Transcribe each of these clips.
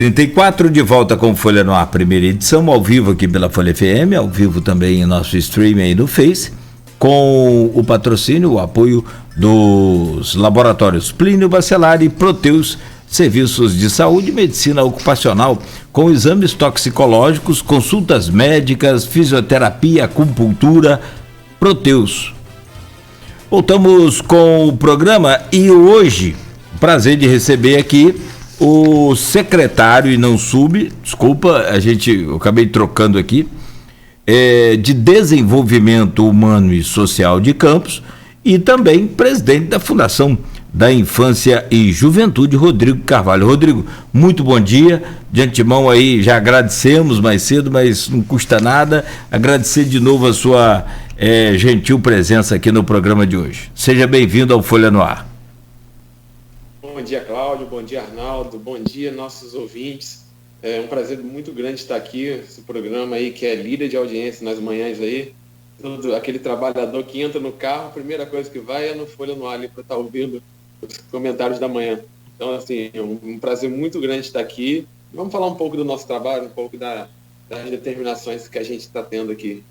34 de volta com Folha no Ar, primeira edição, ao vivo aqui pela Folha FM, ao vivo também em nosso stream aí no Face, com o patrocínio, o apoio dos laboratórios Plínio Bacelar e Proteus, serviços de saúde e medicina ocupacional, com exames toxicológicos, consultas médicas, fisioterapia, acupuntura. Proteus. Voltamos com o programa e hoje, prazer de receber aqui o secretário, e não desculpa, eu acabei trocando aqui, de Desenvolvimento Humano e Social de Campos, e também presidente da Fundação da Infância e Juventude, Rodrigo Carvalho. Rodrigo, muito bom dia. De antemão aí, já agradecemos mais cedo, mas não custa nada. Agradecer de novo a sua gentil presença aqui no programa de hoje. Seja bem-vindo ao Folha no Ar. Bom dia, Cláudio. Bom dia, Arnaldo. Bom dia, nossos ouvintes. É um prazer muito grande estar aqui, esse programa aí que é líder de audiência nas manhãs aí. Aquele trabalhador que entra no carro, a primeira coisa que vai é no Folha no Ar ali para estar ouvindo os comentários da manhã. Então, assim, é um prazer muito grande estar aqui. Vamos falar um pouco do nosso trabalho, um pouco das determinações que a gente está tendo aqui.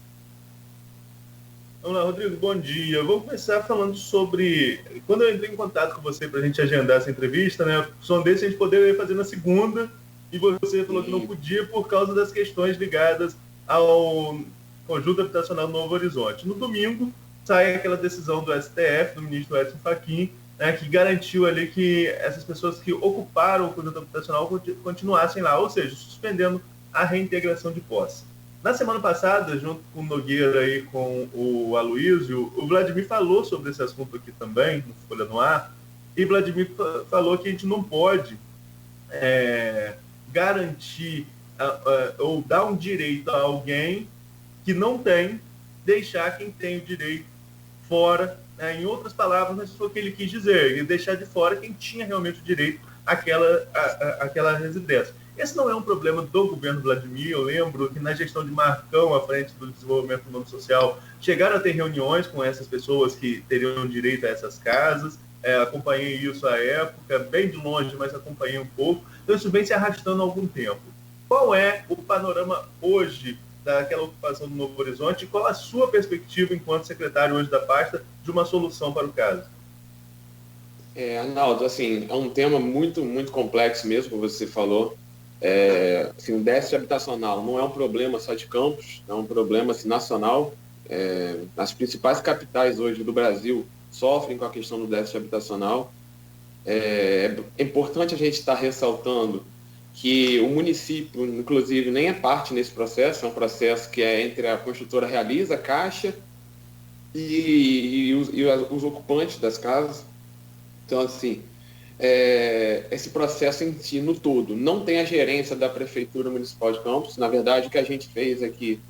Vamos lá, Rodrigo, bom dia. Eu vou começar falando sobre... Quando eu entrei em contato com você para a gente agendar essa entrevista, né, sondei se a gente poderia fazer na segunda, e você falou que não podia por causa das questões ligadas ao Conjunto Habitacional Novo Horizonte. No domingo, sai aquela decisão do STF, do ministro Edson Fachin, né, que garantiu ali que essas pessoas que ocuparam o Conjunto Habitacional continuassem lá, ou seja, suspendendo a reintegração de posse. Na semana passada, junto com o Nogueira e com o Aloysio, o Vladimir falou sobre esse assunto aqui também, no Folha no Ar, e Vladimir falou que a gente não pode garantir ou dar um direito a alguém que não tem, deixar quem tem o direito fora. Em outras palavras, mas foi o que ele quis dizer, ele deixar de fora quem tinha realmente o direito àquela residência. Esse não é um problema do governo Vladimir. Eu lembro que na gestão de Marcão, à frente do Desenvolvimento Econômico Social, chegaram a ter reuniões com essas pessoas que teriam direito a essas casas. Acompanhei isso à época, bem de longe, mas acompanhei um pouco. Então isso vem se arrastando há algum tempo. Qual é o panorama hoje daquela ocupação do Novo Horizonte e qual a sua perspectiva enquanto secretário hoje da pasta de uma solução para o caso? Arnaldo, assim, é um tema muito, muito complexo mesmo, como você falou. Assim, o déficit habitacional não é um problema só de Campos, é um problema assim, nacional. As principais capitais hoje do Brasil sofrem com a questão do déficit habitacional. É importante a gente estar ressaltando que o município, inclusive, nem é parte nesse processo, é um processo que é entre a construtora Realiza, a Caixa e os ocupantes das casas. Então, assim, esse processo em si, no todo, não tem a gerência da Prefeitura Municipal de Campos. Na verdade, o que a gente fez aqui,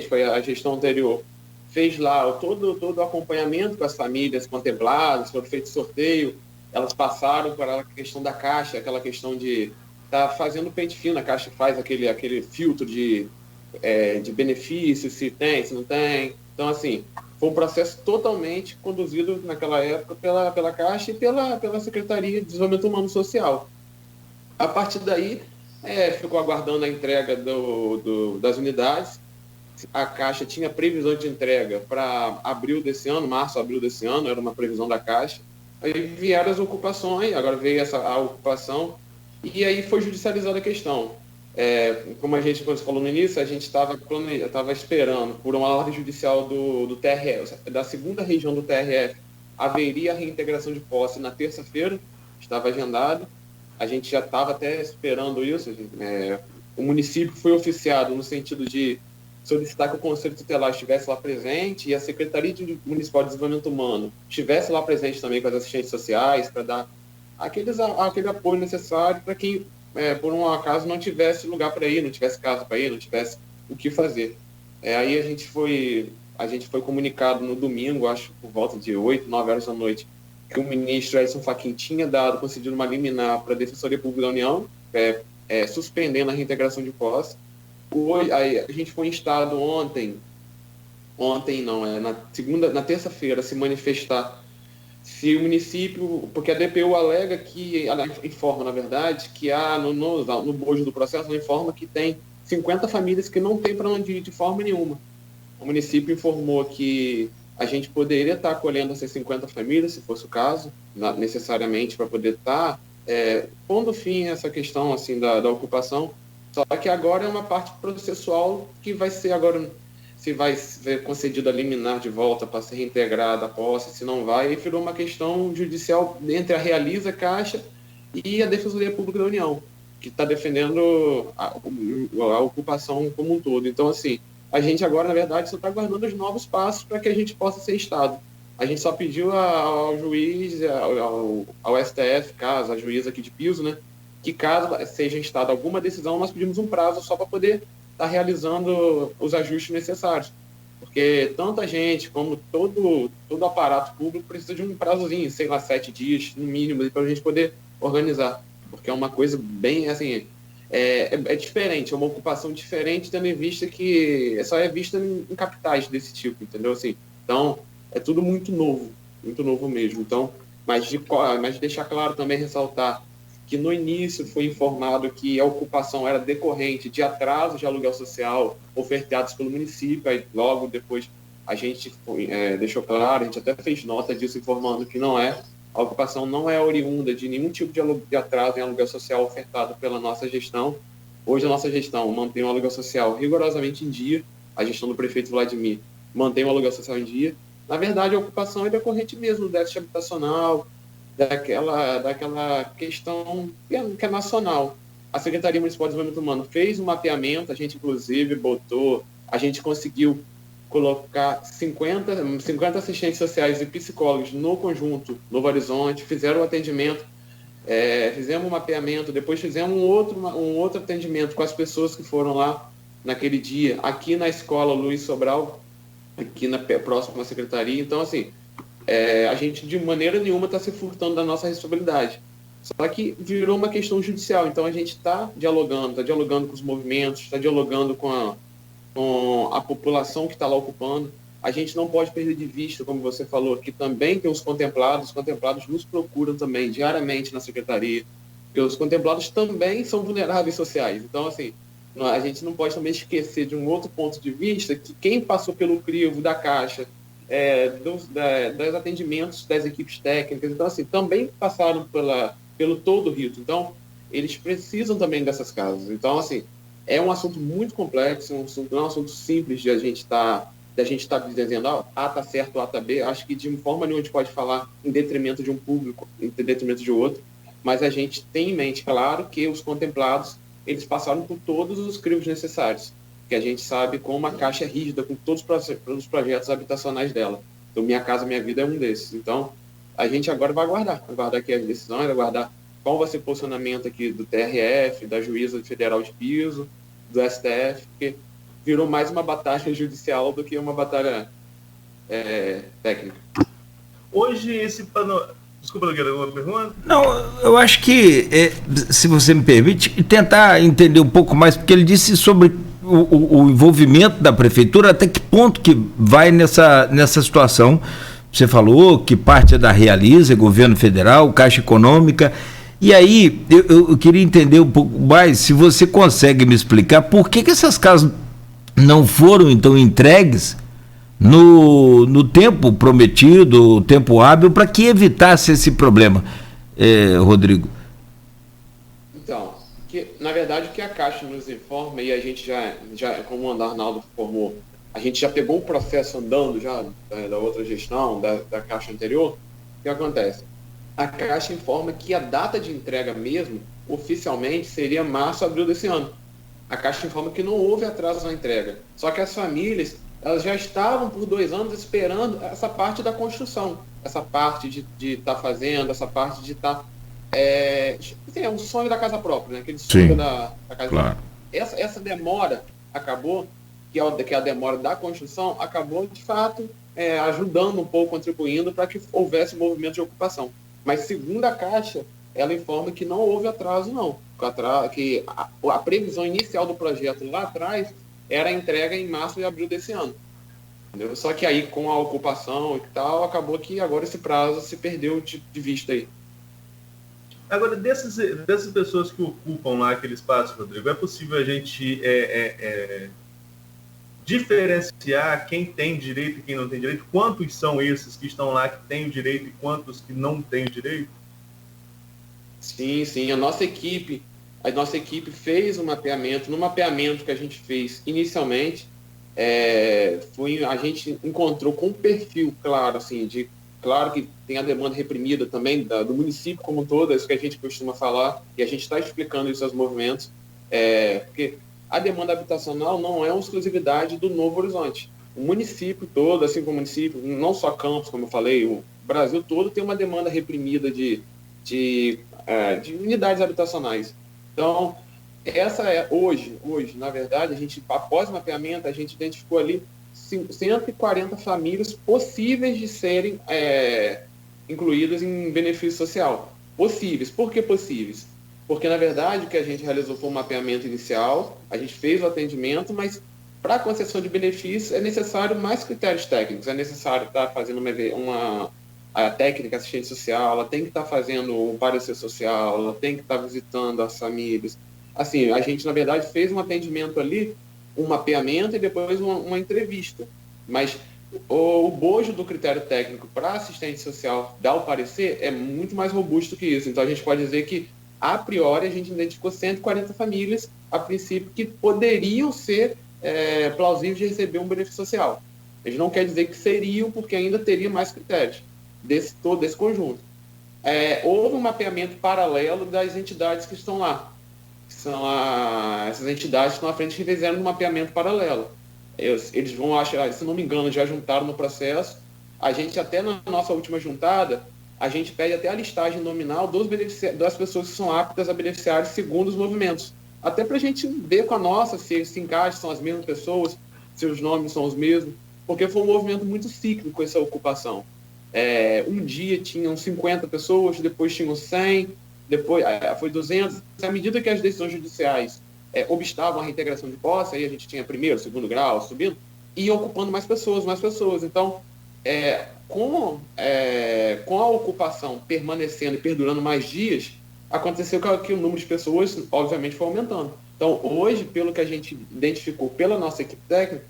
foi a gestão anterior, fez lá todo o acompanhamento com as famílias contempladas, foi feito sorteio, elas passaram por aquela questão da Caixa, aquela questão de estar fazendo pente fino, a Caixa faz aquele filtro de benefícios, se tem, se não tem. Então, assim, foi um processo totalmente conduzido naquela época pela Caixa e pela Secretaria de Desenvolvimento Humano e Social. A partir daí, ficou aguardando a entrega das unidades. A Caixa tinha previsão de entrega para março, abril desse ano, era uma previsão da Caixa. Aí vieram as ocupações, agora veio a ocupação, e aí foi judicializada a questão. Como você falou no início, a gente estava esperando por uma ordem judicial do TRF, da segunda região do TRF, haveria a reintegração de posse na terça-feira, estava agendado, a gente já estava até esperando isso. O município foi oficiado no sentido de solicitar que o Conselho Tutelar estivesse lá presente e a Secretaria Municipal de Desenvolvimento Humano estivesse lá presente também com as assistentes sociais, para dar aquele apoio necessário para quem, por um acaso, não tivesse lugar para ir, não tivesse casa para ir, não tivesse o que fazer. Aí a gente foi comunicado no domingo, acho por volta de 8, 9 horas da noite, que o ministro Edson Fachin tinha concedido uma liminar para a Defensoria Pública da União, suspendendo a reintegração de posse. Aí a gente foi instado na terça-feira, se manifestar se o município, porque a DPU alega que, ela informa, na verdade, que há no bojo do processo, ela informa que tem 50 famílias que não tem para onde ir de forma nenhuma. O município informou que a gente poderia estar acolhendo essas 50 famílias, se fosse o caso, necessariamente para poder estar pondo fim a essa questão assim, da ocupação. Só que agora é uma parte processual que vai ser agora, se vai ser concedido a liminar de volta para ser reintegrada a posse, se não vai, e virou uma questão judicial entre a Realiza, Caixa e a Defensoria Pública da União, que está defendendo a ocupação como um todo. Então, assim, a gente agora, na verdade, só está aguardando os novos passos para que a gente possa ser Estado. A gente só pediu ao juiz, ao STF, caso, a juíza aqui de piso, né, que caso seja Estado alguma decisão, nós pedimos um prazo só para poder estar realizando os ajustes necessários. Porque tanta gente, como todo aparato público, precisa de um prazozinho, sei lá, 7 dias, no mínimo, para a gente poder organizar. Porque é uma coisa bem, assim, é diferente, é uma ocupação diferente, tendo em vista que só é vista em capitais desse tipo, entendeu? Assim, então, é tudo muito novo mesmo. Então, mas deixar claro também, ressaltar que no início foi informado que a ocupação era decorrente de atrasos de aluguel social ofertados pelo município, aí logo depois a gente deixou claro, a gente até fez nota disso informando que a ocupação não é oriunda de nenhum tipo de atraso em aluguel social ofertado pela nossa gestão. Hoje a nossa gestão mantém o aluguel social rigorosamente em dia, a gestão do prefeito Vladimir mantém o aluguel social em dia. Na verdade, a ocupação é decorrente mesmo do déficit habitacional, daquela questão que é nacional. A Secretaria Municipal de Desenvolvimento Humano fez um mapeamento, a gente inclusive a gente conseguiu colocar 50 assistentes sociais e psicólogos no conjunto Novo Horizonte, fizeram o atendimento, fizemos um mapeamento, depois fizemos um outro atendimento com as pessoas que foram lá naquele dia, aqui na escola Luiz Sobral, aqui próximo à secretaria. Então, assim, a gente de maneira nenhuma está se furtando da nossa responsabilidade. Só que virou uma questão judicial. Então a gente está dialogando com os movimentos, está dialogando com a população que está lá ocupando. A gente não pode perder de vista, como você falou, que também tem os contemplados nos procuram também diariamente na secretaria, porque os contemplados também são vulneráveis sociais. Então, assim, a gente não pode também esquecer de um outro ponto de vista, que quem passou pelo crivo da Caixa, dos atendimentos das equipes técnicas, então assim, também passaram pelo todo o rito, então eles precisam também dessas casas. Então assim, é um assunto muito complexo, não é um assunto simples de a gente estar dizendo, A tá certo, A tá B. Acho que de forma nenhuma a gente pode falar em detrimento de um público, em detrimento de outro, mas a gente tem em mente, claro, que os contemplados, eles passaram por todos os crivos necessários, que a gente sabe como a Caixa é rígida com todos os projetos habitacionais dela. Então, Minha Casa Minha Vida é um desses. Então, a gente agora vai aguardar aqui as decisões, aguardar qual vai ser o posicionamento aqui do TRF, da Juíza Federal de Piso, do STF, porque virou mais uma batalha judicial do que uma batalha técnica. Hoje, esse panorama... Desculpa, Nogueira, alguma pergunta? Não, eu acho que, se você me permite, tentar entender um pouco mais, porque ele disse sobre o envolvimento da prefeitura, até que ponto que vai nessa situação. Você falou que parte é da Realiza, governo federal, Caixa Econômica, e aí eu queria entender um pouco mais, se você consegue me explicar por que essas casas não foram então entregues no tempo prometido, tempo hábil, para que evitasse esse problema, Rodrigo? Então, na verdade, o que a Caixa nos informa, e a gente já como o Arnaldo informou, a gente já pegou o processo andando já da outra gestão, da Caixa anterior. O que acontece? A Caixa informa que a data de entrega mesmo, oficialmente, seria março, abril desse ano. A Caixa informa que não houve atraso na entrega. Só que as famílias, elas já estavam por 2 anos esperando essa parte da construção, essa parte de estar fazendo, essa parte de estar... é um sonho da casa própria, né? Aquele sonho da casa própria. Essa demora acabou, que é a demora da construção, acabou, de fato, ajudando um pouco, contribuindo para que houvesse movimento de ocupação. Mas, segundo a Caixa, ela informa que não houve atraso, não. Que a previsão inicial do projeto lá atrás era a entrega em março e abril desse ano. entendeu? Só que aí, com a ocupação e tal, acabou que agora esse prazo se perdeu de vista aí. Agora, dessas pessoas que ocupam lá aquele espaço, Rodrigo, é possível a gente diferenciar quem tem direito e quem não tem direito? Quantos são esses que estão lá que têm o direito e quantos que não têm o direito? Sim, sim. A nossa equipe fez um mapeamento. No mapeamento que a gente fez inicialmente, a gente encontrou com um perfil claro, assim, claro que tem a demanda reprimida também do município como um todo, é isso que a gente costuma falar, e a gente está explicando isso aos movimentos, porque a demanda habitacional não é uma exclusividade do Novo Horizonte. O município todo, assim como o município, não só Campos, como eu falei, o Brasil todo tem uma demanda reprimida de unidades habitacionais. Então, essa é hoje, na verdade, após o mapeamento, a gente identificou ali 140 famílias possíveis de serem incluídas em benefício social. Possíveis. Por que possíveis? Porque, na verdade, o que a gente realizou foi um mapeamento inicial, a gente fez o atendimento, mas para a concessão de benefícios é necessário mais critérios técnicos, é necessário estar fazendo a técnica assistente social, ela tem que estar fazendo um parecer social, ela tem que estar visitando as famílias. Assim, a gente, na verdade, fez um atendimento ali, um mapeamento e depois uma entrevista. Mas o bojo do critério técnico para assistente social dar o parecer é muito mais robusto que isso. Então, a gente pode dizer que, a priori, a gente identificou 140 famílias, a princípio, que poderiam ser plausíveis de receber um benefício social. A gente não quer dizer que seriam, porque ainda teria mais critérios todo esse conjunto. Houve um mapeamento paralelo das entidades que estão lá. São essas entidades que estão à frente que fizeram um mapeamento paralelo. Eles vão, se não me engano, já juntaram no processo. A gente, até na nossa última juntada, a gente pede até a listagem nominal das pessoas que são aptas a beneficiários segundo os movimentos. Até para a gente ver com a nossa se encaixa, são as mesmas pessoas, se os nomes são os mesmos, porque foi um movimento muito cíclico essa ocupação. Um dia tinham 50 pessoas, depois tinham 100, depois foi 200. À medida que as decisões judiciais obstavam a reintegração de posse, aí a gente tinha primeiro, segundo grau, subindo, e ocupando mais pessoas. Então, com a ocupação permanecendo e perdurando mais dias, aconteceu que o número de pessoas, obviamente, foi aumentando. Então, hoje, pelo que a gente identificou pela nossa equipe técnica,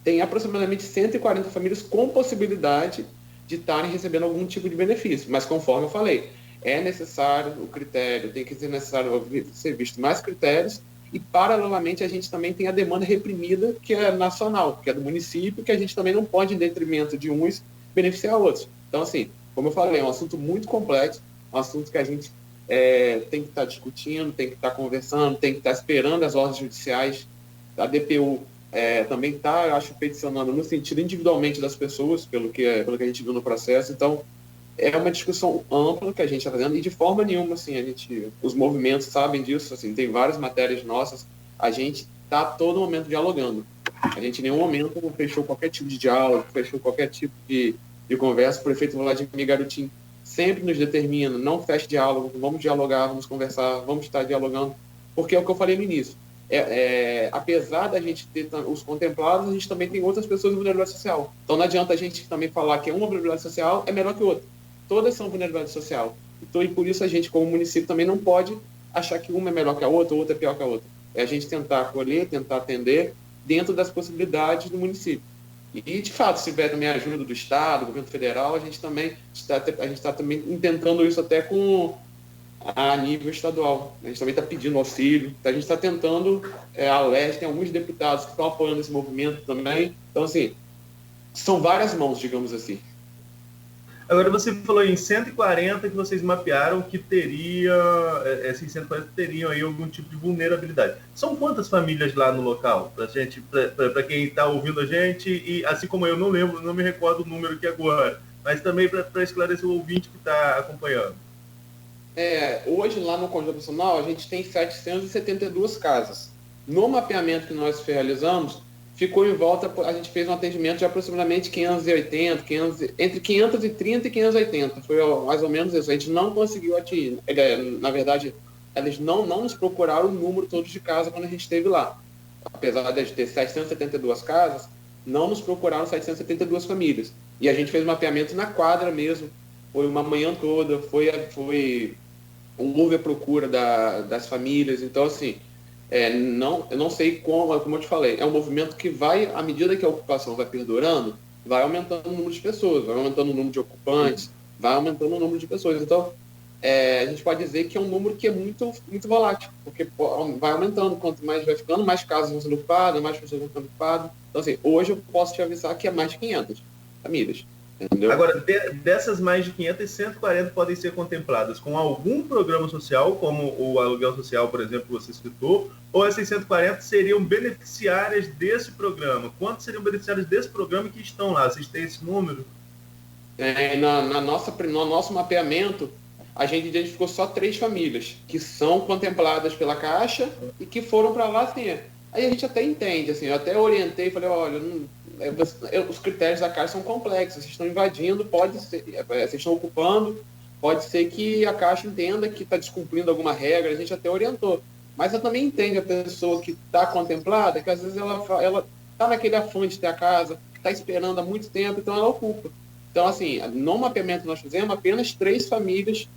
tem aproximadamente 140 famílias com possibilidade de estarem recebendo algum tipo de benefício. Mas, conforme eu falei, é necessário o critério, tem que ser necessário ser visto mais critérios, e, paralelamente, a gente também tem a demanda reprimida, que é nacional, que é do município, que a gente também não pode, em detrimento de uns, beneficiar outros. Então, assim, como eu falei, é um assunto muito complexo, um assunto que a gente tem que estar discutindo, tem que estar conversando, tem que estar esperando as ordens judiciais. A DPU também está, eu acho, peticionando no sentido individualmente das pessoas, pelo que a gente viu no processo. Então, é uma discussão ampla que a gente está fazendo, e de forma nenhuma, assim, os movimentos sabem disso, assim, tem várias matérias nossas, a gente está a todo momento dialogando. A gente em nenhum momento fechou qualquer tipo de diálogo, fechou qualquer tipo de conversa. O prefeito Vladimir Garotin sempre nos determina, não feche diálogo, vamos dialogar, vamos conversar, vamos estar dialogando, porque é o que eu falei no início. Apesar da gente ter os contemplados, a gente também tem outras pessoas em vulnerabilidade social. Então não adianta a gente também falar que uma vulnerabilidade social é melhor que outra. Todas são vulnerabilidade social. Então, e por isso a gente, como município, também não pode achar que uma é melhor que a outra, outra é pior que a outra. É a gente tentar acolher, tentar atender dentro das possibilidades do município. E, de fato, se tiver também a ajuda do Estado, do governo federal, a gente está também tentando isso até a nível estadual. A gente também está pedindo auxílio. A gente está tentando, a LERJ tem alguns deputados que estão apoiando esse movimento também. Então, assim, são várias mãos, digamos assim. Agora, você falou em 140 que vocês mapearam que esses 140 teriam aí algum tipo de vulnerabilidade. São quantas famílias lá no local? Para quem está ouvindo a gente, e assim como eu não me recordo o número aqui agora, mas também para esclarecer o ouvinte que está acompanhando. Hoje, lá no Conjunto Nacional, a gente tem 772 casas. No mapeamento que nós realizamos, ficou em volta, a gente fez um atendimento de aproximadamente 580, entre 530 e 580, foi mais ou menos isso. A gente não conseguiu atingir, na verdade, eles não nos procuraram o número todo de casa quando a gente esteve lá. Apesar de ter 772 casas, não nos procuraram 772 famílias. E a gente fez mapeamento na quadra mesmo, foi uma manhã toda, houve a procura das famílias. Então, assim, eu não sei como eu te falei, é um movimento que vai, à medida que a ocupação vai perdurando, vai aumentando o número de pessoas, vai aumentando o número de ocupantes, vai aumentando o número de pessoas. Então, a gente pode dizer que é um número que é muito, muito volátil, porque vai aumentando, quanto mais vai ficando, mais casas vão sendo ocupadas, mais pessoas vão sendo ocupadas. Então, assim, hoje eu posso te avisar que é mais de 500 famílias. Entendeu? Agora, dessas mais de 500, 140 podem ser contempladas com algum programa social, como o aluguel social, por exemplo, que você citou, ou essas 140 seriam beneficiárias desse programa? Quantos seriam beneficiários desse programa que estão lá? Vocês têm esse número? No nosso mapeamento, a gente identificou só 3 famílias que são contempladas pela Caixa e que foram para lá, assim. Aí a gente até entende, assim, eu até orientei, falei, olha, os critérios da Caixa são complexos, vocês estão invadindo, vocês estão ocupando, pode ser que a Caixa entenda que está descumprindo alguma regra, a gente até orientou. Mas eu também entendo a pessoa que está contemplada, que às vezes ela está naquele afã de ter a casa, está esperando há muito tempo, então ela ocupa. Então, assim, no mapeamento que nós fizemos, apenas 3 famílias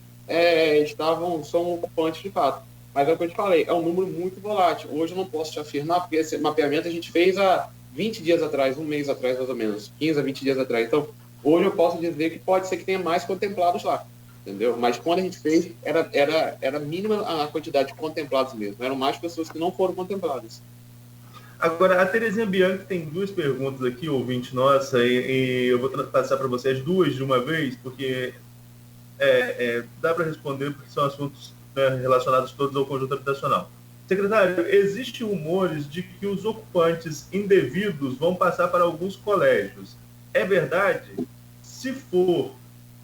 são ocupantes de fato. Mas é o que eu te falei, é um número muito volátil. Hoje eu não posso te afirmar, porque esse mapeamento a gente fez há 20 dias atrás, um mês atrás mais ou menos, 15 a 20 dias atrás. Então, hoje eu posso dizer que pode ser que tenha mais contemplados lá, entendeu? Mas quando a gente fez, era mínima a quantidade de contemplados mesmo. Eram mais pessoas que não foram contempladas. Agora, a Terezinha Bianchi tem 2 perguntas aqui, ouvinte nossa, e eu vou passar para vocês 2 de uma vez, porque dá para responder, porque são assuntos relacionados todos ao conjunto habitacional. Secretário, existem rumores de que os ocupantes indevidos vão passar para alguns colégios. É verdade? Se for,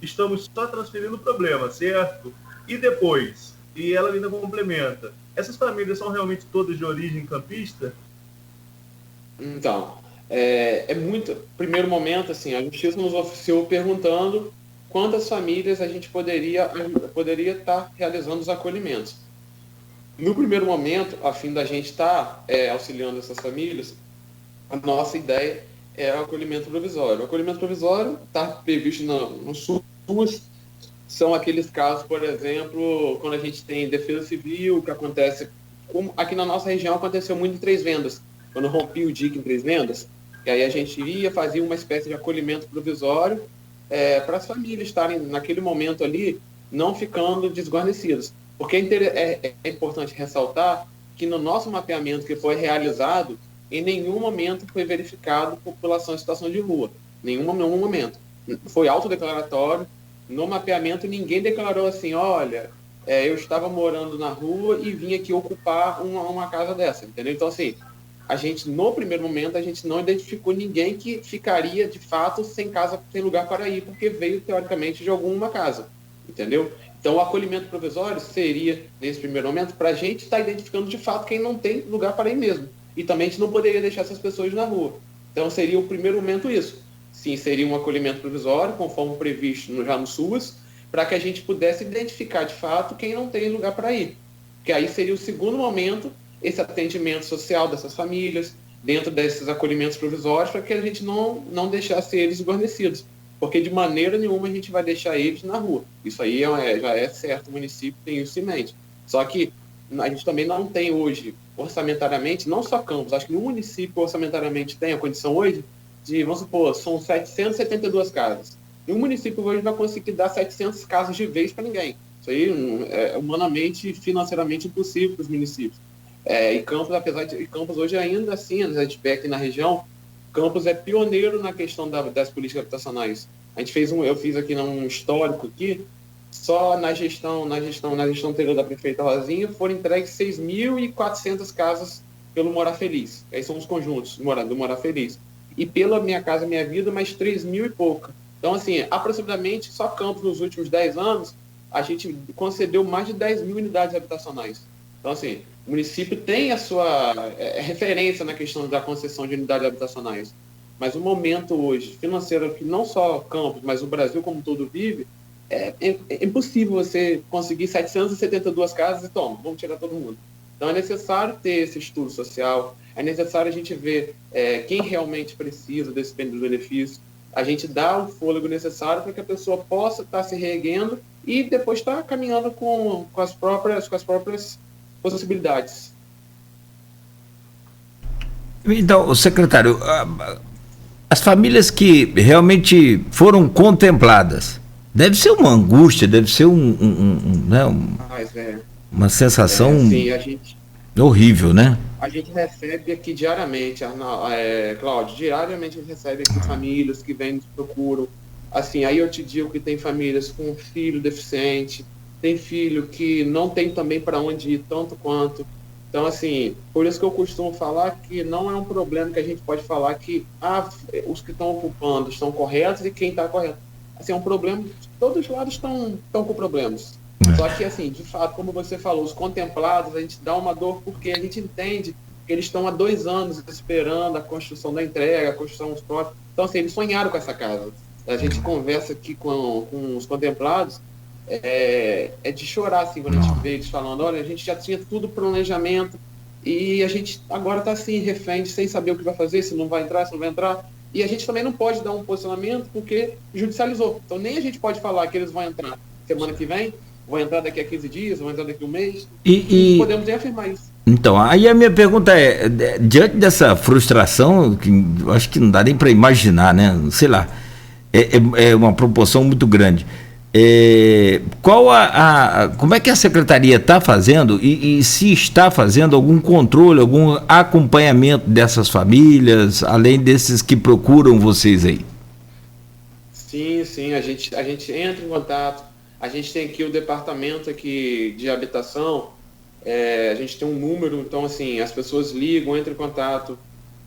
estamos só transferindo o problema, certo? E depois? E ela ainda complementa. Essas famílias são realmente todas de origem campista? Então, primeiro momento, assim, a Justiça nos oficiou perguntando quantas famílias a gente poderia estar realizando os acolhimentos. No primeiro momento, a fim da gente estar auxiliando essas famílias, a nossa ideia é o acolhimento provisório. O acolhimento provisório está previsto no SUS, são aqueles casos, por exemplo, quando a gente tem defesa civil, que acontece, como aqui na nossa região aconteceu muito em Três Vendas, quando rompi o dique em Três Vendas, e aí a gente fazia uma espécie de acolhimento provisório para as famílias estarem, naquele momento ali, não ficando desguarnecidas. Porque é importante ressaltar que no nosso mapeamento que foi realizado, em nenhum momento foi verificado população em situação de rua. Nenhum momento. Foi autodeclaratório. No mapeamento, ninguém declarou assim, olha, eu estava morando na rua e vim aqui ocupar uma casa dessa, entendeu? Então, assim, no primeiro momento, a gente não identificou ninguém que ficaria, de fato, sem lugar para ir, porque veio, teoricamente, de alguma casa, entendeu? Então, o acolhimento provisório seria, nesse primeiro momento, para a gente estar identificando, de fato, quem não tem lugar para ir mesmo. E também a gente não poderia deixar essas pessoas na rua. Então, seria o primeiro momento isso. Sim, seria um acolhimento provisório, conforme previsto já no SUS, para que a gente pudesse identificar, de fato, quem não tem lugar para ir. Que aí seria o segundo momento, esse atendimento social dessas famílias, dentro desses acolhimentos provisórios, para que a gente não deixasse eles guarnecidos. Porque de maneira nenhuma a gente vai deixar eles na rua. Isso aí já é certo, o município tem isso em mente. Só que a gente também não tem hoje, orçamentariamente, não só Campos, acho que nenhum município orçamentariamente tem a condição hoje de, vamos supor, são 772 casas. E um município hoje vai conseguir dar 700 casas de vez para ninguém. Isso aí é humanamente e financeiramente impossível para os municípios. E Campos, apesar de Campos hoje ainda assim, a gente vê aqui na região, Campos é pioneiro na questão das políticas habitacionais. Eu fiz aqui um histórico aqui, só na gestão anterior da prefeita Rosinha, foram entregues 6.400 casas pelo Morar Feliz. Aí são os conjuntos do Morar Feliz. E pela Minha Casa Minha Vida, mais 3.000 e pouca. Então, assim, aproximadamente, só Campos nos últimos 10 anos, a gente concedeu mais de 10.000 unidades habitacionais. Então, assim, o município tem a sua referência na questão da concessão de unidades habitacionais. Mas o momento hoje, financeiro, que não só Campos, mas o Brasil como um todo vive, é impossível você conseguir 772 casas e vamos tirar todo mundo. Então é necessário ter esse estudo social, é necessário a gente ver quem realmente precisa desse benefício, a gente dá o fôlego necessário para que a pessoa possa estar se reerguendo e depois estar caminhando com as próprias possibilidades. Então, secretário, as famílias que realmente foram contempladas, deve ser uma angústia, deve ser uma sensação sim, a gente horrível, né? A gente recebe aqui diariamente, Cláudio, diariamente a gente recebe aqui famílias que vêm nos procuram. Assim, aí eu te digo que tem famílias com filho deficiente, tem filho que não tem também para onde ir tanto quanto. Então, assim, por isso que eu costumo falar que não é um problema que a gente pode falar que os que estão ocupando estão corretos e quem está correto. Assim, é um problema, todos os lados estão com problemas. Só que, assim, de fato, como você falou, os contemplados, a gente dá uma dor porque a gente entende que eles estão há 2 anos esperando a construção da entrega, a construção dos próprios. Então, assim, eles sonharam com essa casa. A gente conversa aqui com os contemplados, é de chorar, assim, quando a gente vê eles falando, olha, a gente já tinha tudo planejamento e a gente agora está, assim, refém, sem saber o que vai fazer, se não vai entrar, se não vai entrar. E a gente também não pode dar um posicionamento porque judicializou. Então, nem a gente pode falar que eles vão entrar semana que vem, vão entrar daqui a 15 dias, vão entrar daqui a um mês. E podemos nem afirmar isso. Então, aí a minha pergunta diante dessa frustração, que eu acho que não dá nem para imaginar, né? Sei lá, é uma proporção muito grande. Como é que a Secretaria está fazendo e se está fazendo algum controle, algum acompanhamento dessas famílias, além desses que procuram vocês aí? Sim, a gente entra em contato. A gente tem aqui o departamento aqui de habitação, a gente tem um número, então, assim, as pessoas ligam, entram em contato.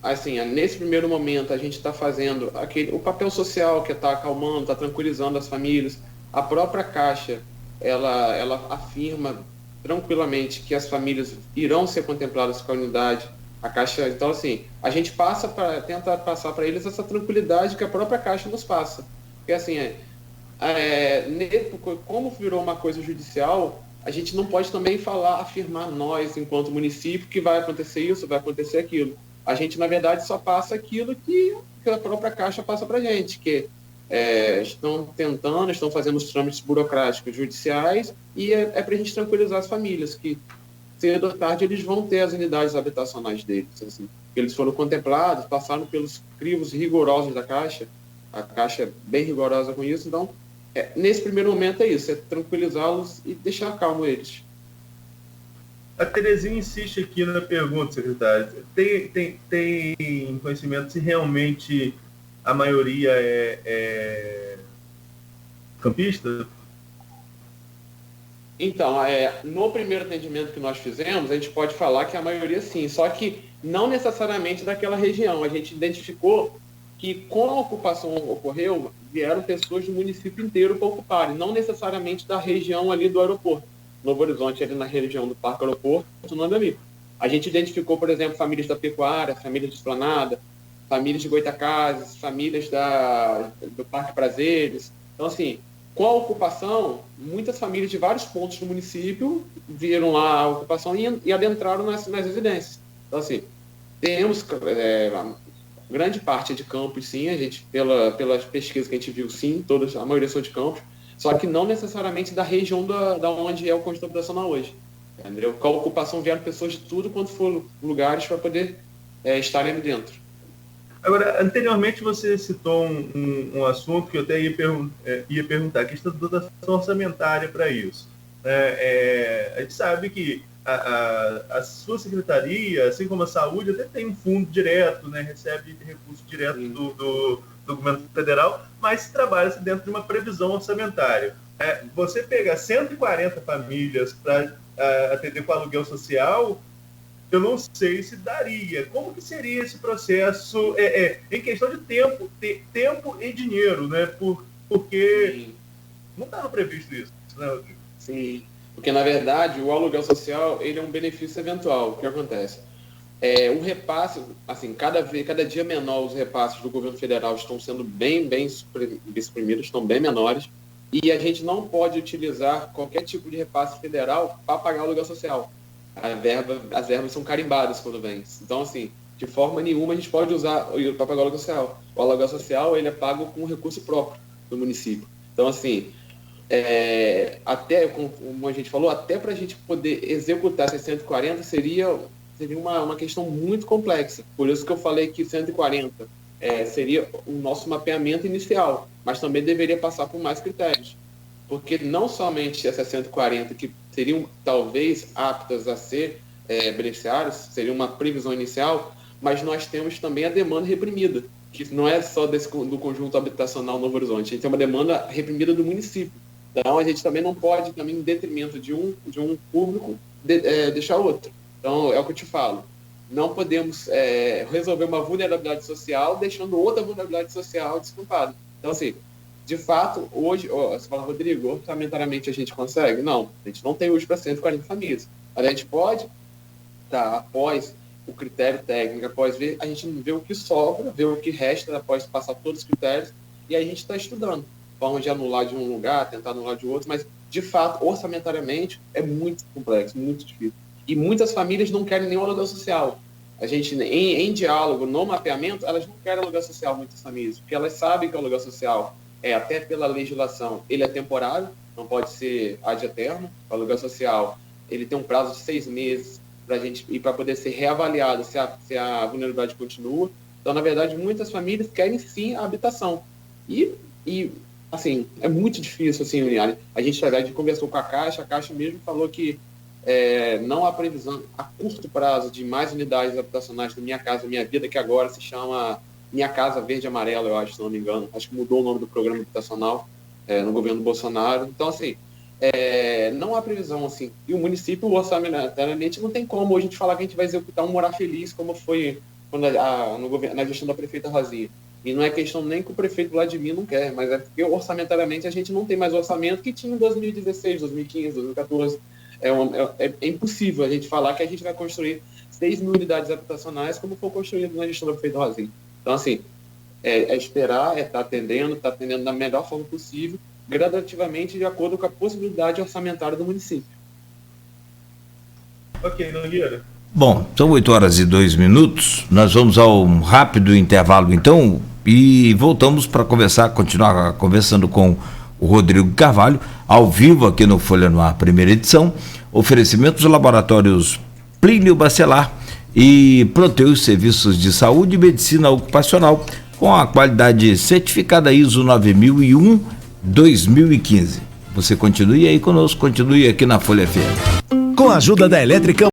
Assim, nesse primeiro momento, a gente está fazendo o papel social que está acalmando, está tranquilizando as famílias. A própria Caixa, ela afirma tranquilamente que as famílias irão ser contempladas com a unidade. A Caixa, então, assim, a gente tenta passar para eles essa tranquilidade que a própria Caixa nos passa. Porque, assim, como virou uma coisa judicial, a gente não pode também afirmar nós, enquanto município, que vai acontecer isso, vai acontecer aquilo. A gente, na verdade, só passa aquilo que a própria Caixa passa para a gente, que estão fazendo os trâmites burocráticos judiciais e para a gente tranquilizar as famílias, que cedo ou tarde eles vão ter as unidades habitacionais deles. Assim. Eles foram contemplados, passaram pelos crivos rigorosos da Caixa, a Caixa é bem rigorosa com isso, então nesse primeiro momento é isso, é tranquilizá-los e deixar calmo eles. A Terezinha insiste aqui na pergunta, secretário. Tem conhecimento se realmente a maioria é campista? Então, no primeiro atendimento que nós fizemos, a gente pode falar que a maioria sim, só que não necessariamente daquela região. A gente identificou que, com a ocupação ocorreu, vieram pessoas do município inteiro para ocuparem, não necessariamente da região ali do aeroporto. Novo Horizonte, ali na região do Parque Aeroporto, o nome ali. A gente identificou, por exemplo, famílias da Pecuária, famílias de Esplanada, famílias de Goitacazes, famílias do Parque Prazeres. Então, assim, com a ocupação, muitas famílias de vários pontos do município viram lá a ocupação e adentraram nas residências. Então, assim, temos grande parte de campos, sim, a gente, pelas pesquisas que a gente viu, sim, a maioria são de campos, só que não necessariamente da região da onde é o conjunto habitacional hoje. Entendeu? Com a ocupação vieram pessoas de tudo quanto for lugares para poder estarem ali dentro. Agora, anteriormente você citou um assunto que eu até ia perguntar, a questão da dotação orçamentária para isso. A gente sabe que a sua secretaria, assim como a saúde, até tem um fundo direto, né, recebe recurso direto do governo federal, mas trabalha-se dentro de uma previsão orçamentária. Você pegar 140 famílias para atender com aluguel social, eu não sei se daria. Como que seria esse processo em questão de tempo e dinheiro, né? Porque sim, não estava previsto isso, né, Rodrigo? Sim, porque na verdade o aluguel social ele é um benefício eventual. O que acontece? O repasse, assim, cada dia menor os repasses do governo federal estão sendo bem suprimidos, estão bem menores, e a gente não pode utilizar qualquer tipo de repasse federal para pagar o aluguel social. as verbas são carimbadas quando vem. Então, assim, de forma nenhuma a gente pode usar o próprio aluguel social. O aluguel social, ele é pago com recurso próprio do município. Então, assim, até, como a gente falou, até para a gente poder executar esses 140 seria uma questão muito complexa. Por isso que eu falei que 140 seria o nosso mapeamento inicial, mas também deveria passar por mais critérios. Porque não somente essas 140 que seriam talvez aptas a ser beneficiários, seria uma previsão inicial, mas nós temos também a demanda reprimida, que não é só do conjunto habitacional Novo Horizonte, a gente tem uma demanda reprimida do município. Então a gente também não pode, também em detrimento de um público, deixar outro. Então é o que eu te falo, não podemos resolver uma vulnerabilidade social deixando outra vulnerabilidade social desculpada. Então, assim, de fato, hoje, você fala, Rodrigo, orçamentariamente a gente consegue? Não, a gente não tem hoje para 140 famílias. Mas a gente pode, após o critério técnico, após ver, a gente vê o que sobra, vê o que resta, após passar todos os critérios, e aí a gente está estudando. Forma de anular de um lugar, tentar anular de outro, mas, de fato, orçamentariamente, é muito complexo, muito difícil. E muitas famílias não querem nenhum aluguel social. A gente, em diálogo, no mapeamento, elas não querem aluguel social, muitas famílias, porque elas sabem que o aluguel social até pela legislação, ele é temporário, não pode ser ad eterno. O aluguel social, ele tem um prazo de 6 meses para poder ser reavaliado se a vulnerabilidade continua. Então, na verdade, muitas famílias querem sim a habitação. E assim, é muito difícil, assim, a gente conversou com a Caixa mesmo falou que não há previsão a curto prazo de mais unidades habitacionais do Minha Casa Minha Vida, que agora se chama Minha Casa Verde e Amarela, eu acho, se não me engano. Acho que mudou o nome do programa habitacional no governo Bolsonaro. Então, assim, não há previsão, assim. E o município, orçamentariamente, não tem como hoje a gente falar que a gente vai executar um morar feliz, como foi na gestão da prefeita Rosinha. E não é questão nem que o prefeito Vladimir não quer, mas é porque orçamentariamente a gente não tem mais orçamento que tinha em 2016, 2015, 2014. É impossível a gente falar que a gente vai construir 6 mil unidades habitacionais como foi construído na gestão da prefeita Rosinha. Então, assim, esperar, estar atendendo da melhor forma possível, gradativamente, de acordo com a possibilidade orçamentária do município. Ok, Nogueira. Bom, são 8h02. Nós vamos ao rápido intervalo, então, e voltamos para continuar conversando com o Rodrigo Carvalho, ao vivo aqui no Folha no Ar, primeira edição. Oferecimentos laboratórios Plínio Bacelar e Proteus Serviços de Saúde e Medicina Ocupacional com a qualidade certificada ISO 9001-2015. Você continue aí conosco, continue aqui na Folha FM. Com a ajuda da Elétrica